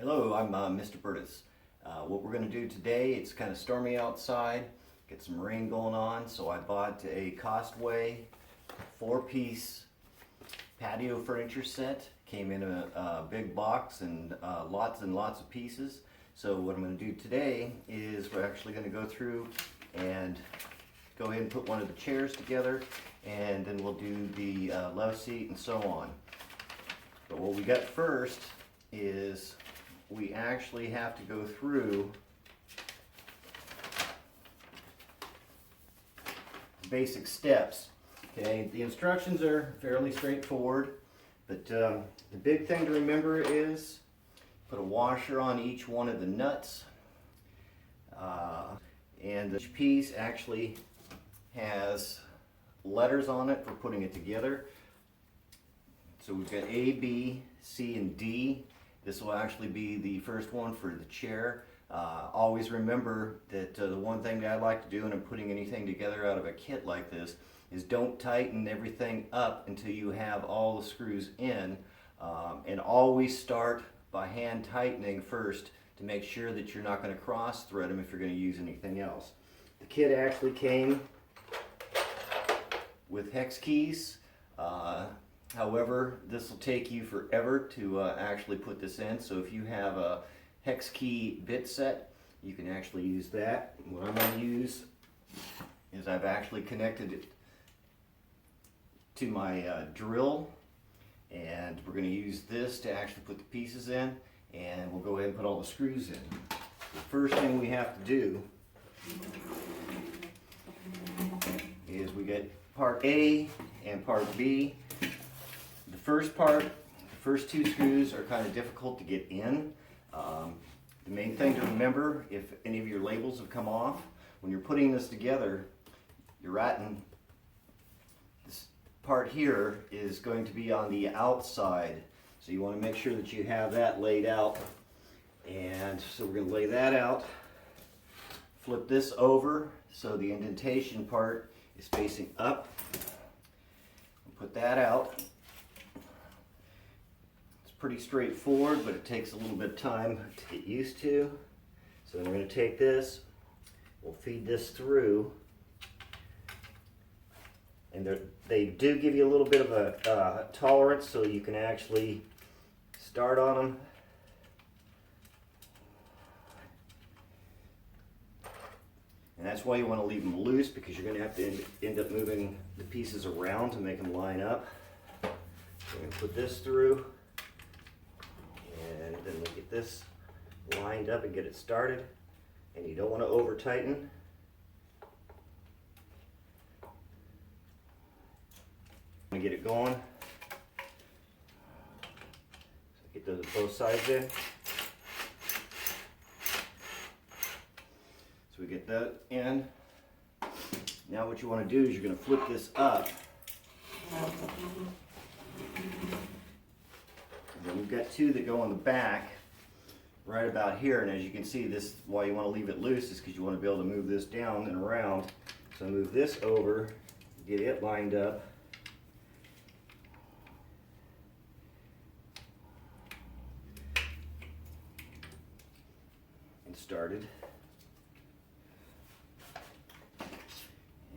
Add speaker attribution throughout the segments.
Speaker 1: Hello, I'm Mr. Berdis. What we're going to do today, it's kind of stormy outside, get some rain going on, so I bought a Costway 4-piece patio furniture set. Came in a big box and lots of pieces. So what I'm going to do today is we're actually going to go through and go ahead and put one of the chairs together, and then we'll do the love seat and so on. But what we got first is we actually have to go through basic steps. Okay, the instructions are fairly straightforward, but the big thing to remember is put a washer on each one of the nuts, and each piece actually has letters on it for putting it together. So we've got A, B, C, and D. This will actually be the first one for the chair. Always remember that the one thing that I like to do when I'm putting anything together out of a kit like this is don't tighten everything up until you have all the screws in, and always start by hand tightening first to make sure that you're not going to cross thread them if you're going to use anything else. The kit actually came with hex keys. However, this will take you forever to actually put this in, so if you have a hex key bit set, you can actually use that. What I'm going to use is I've actually connected it to my drill, and we're going to use this to actually put the pieces in, and we'll go ahead and put all the screws in. The first thing we have to do is we get part A and part B. The first part, the first two screws are kind of difficult to get in. The main thing to remember, if any of your labels have come off, when you're putting this together, your Rattan, this part here is going to be on the outside. So you want to make sure that you have that laid out. And so we're going to lay that out. Flip this over so the indentation part is facing up. Put that out. Pretty straightforward, but it takes a little bit of time to get used to. So we're going to take this, we'll feed this through, and they do give you a little bit of a tolerance so you can actually start on them. And that's why you want to leave them loose, because you're going to have to end up moving the pieces around to make them line up. So we're going to put this through. And then we get this lined up and get it started. And you don't want to over tighten. I'm going to get it going. So get those both sides in. So we get that in. Now what you want to do is you're going to flip this up. And then we've got two that go on the back right about here, and as you can see, this why you want to leave it loose is because you want to be able to move this down and around. So move this over, get it lined up. And started.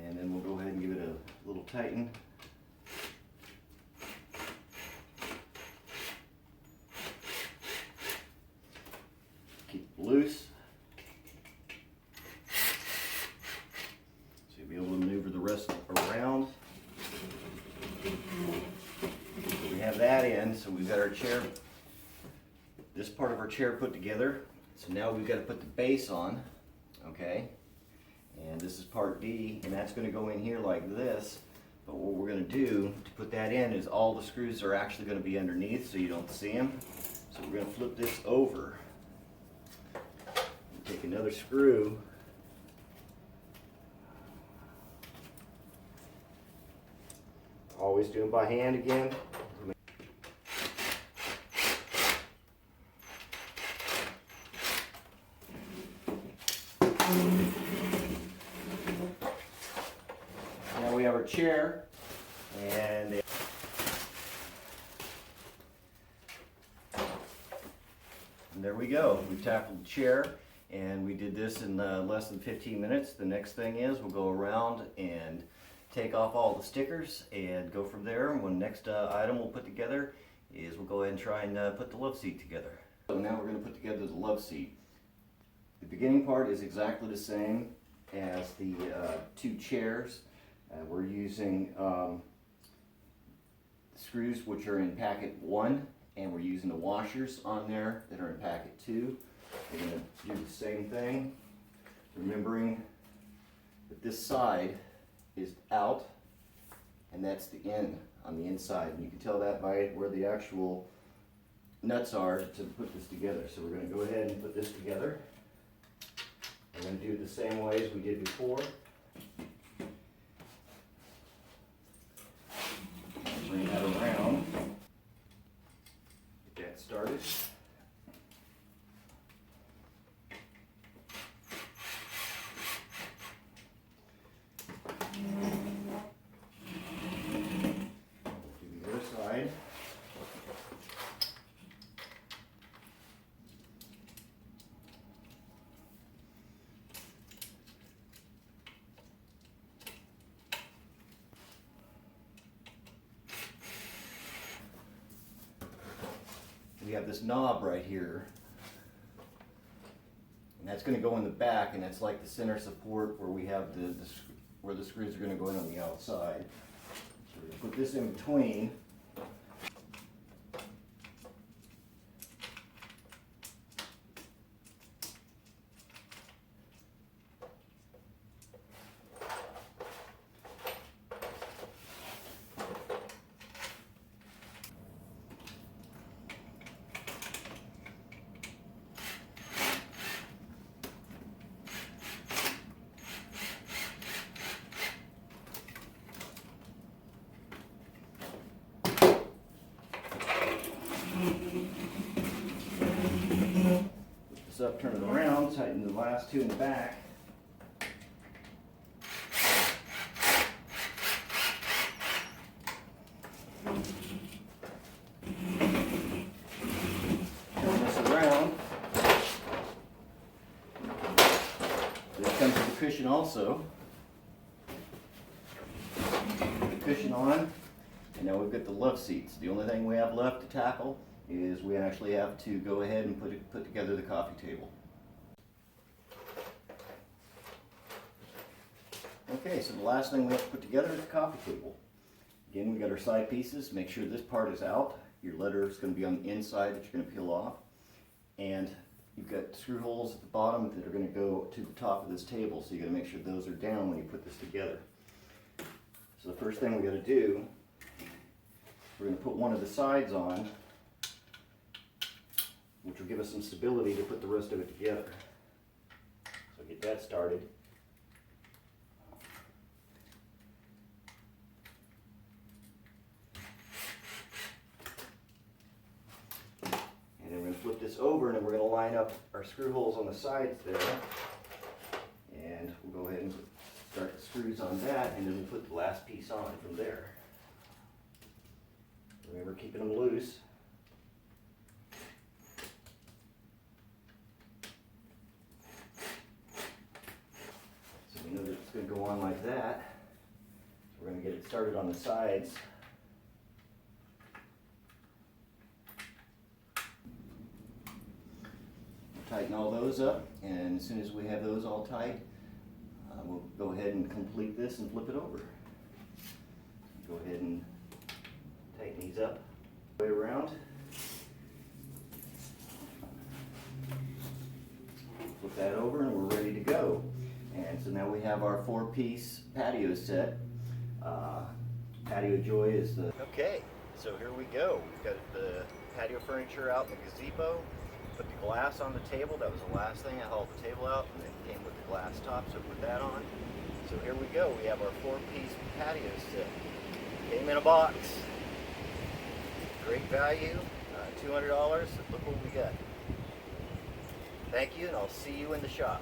Speaker 1: And then we'll go ahead and give it a little tighten. Keep it loose. So you'll be able to maneuver the rest around. We have that in, so we've got our chair, this part of our chair put together. So now we've got to put the base on, okay? And this is part D, and that's going to go in here like this. But what we're going to do to put that in is all the screws are actually going to be underneath so you don't see them. So we're going to flip this over. Take another screw, always doing by hand again. Now we have our chair, and And there we go. We've tackled the chair, and we did this in less than 15 minutes. The next thing is we'll go around and take off all the stickers and go from there. One next item we'll put together is we'll go ahead and try and put the love seat together. So now we're going to put together the love seat. The beginning part is exactly the same as the two chairs. We're using screws which are in packet 1, and we're using the washers on there that are in packet 2. We're going to do the same thing, remembering that this side is out and that's the in on the inside, and you can tell that by where the actual nuts are to put this together. So we're going to go ahead and put this together. We're going to do it the same way as we did before. Bring that around. Get that started. Do the other side. We have this knob right here, and that's going to go in the back, and that's like the center support where we have where the screws are going to go in on the outside. So we're going to put this in between. Up, turn it around, tighten the last two in the back. Turn this around. This comes with the cushion also. Put the cushion on, and now we've got the love seats. The only thing we have left to tackle is we actually have to go ahead and put together the coffee table. Okay, so the last thing we have to put together is the coffee table. Again, we got our side pieces. Make sure this part is out. Your letter is going to be on the inside that you're going to peel off. And you've got screw holes at the bottom that are going to go to the top of this table, so you got to make sure those are down when you put this together. So the first thing we got to do, we're going to put one of the sides on, which will give us some stability to put the rest of it together. So get that started. And then we're going to flip this over, and then we're going to line up our screw holes on the sides there. And we'll go ahead and start the screws on that, and then we'll put the last piece on from there. Remember, keeping them loose. Know that it's going to go on like that. So we're going to get it started on the sides. Tighten all those up, and as soon as we have those all tight, we'll go ahead and complete this and flip it over. Go ahead and tighten these up way around. Flip that over, and we're ready to go. And so now we have our 4-piece patio set. Patio Joy is the... Okay, so here we go. We've got the patio furniture out in the gazebo. Put the glass on the table. That was the last thing. I hauled the table out, and it came with the glass top, so put that on. So here we go. We have our 4-piece patio set. Came in a box. Great value, $200. Look what we got. Thank you, and I'll see you in the shop.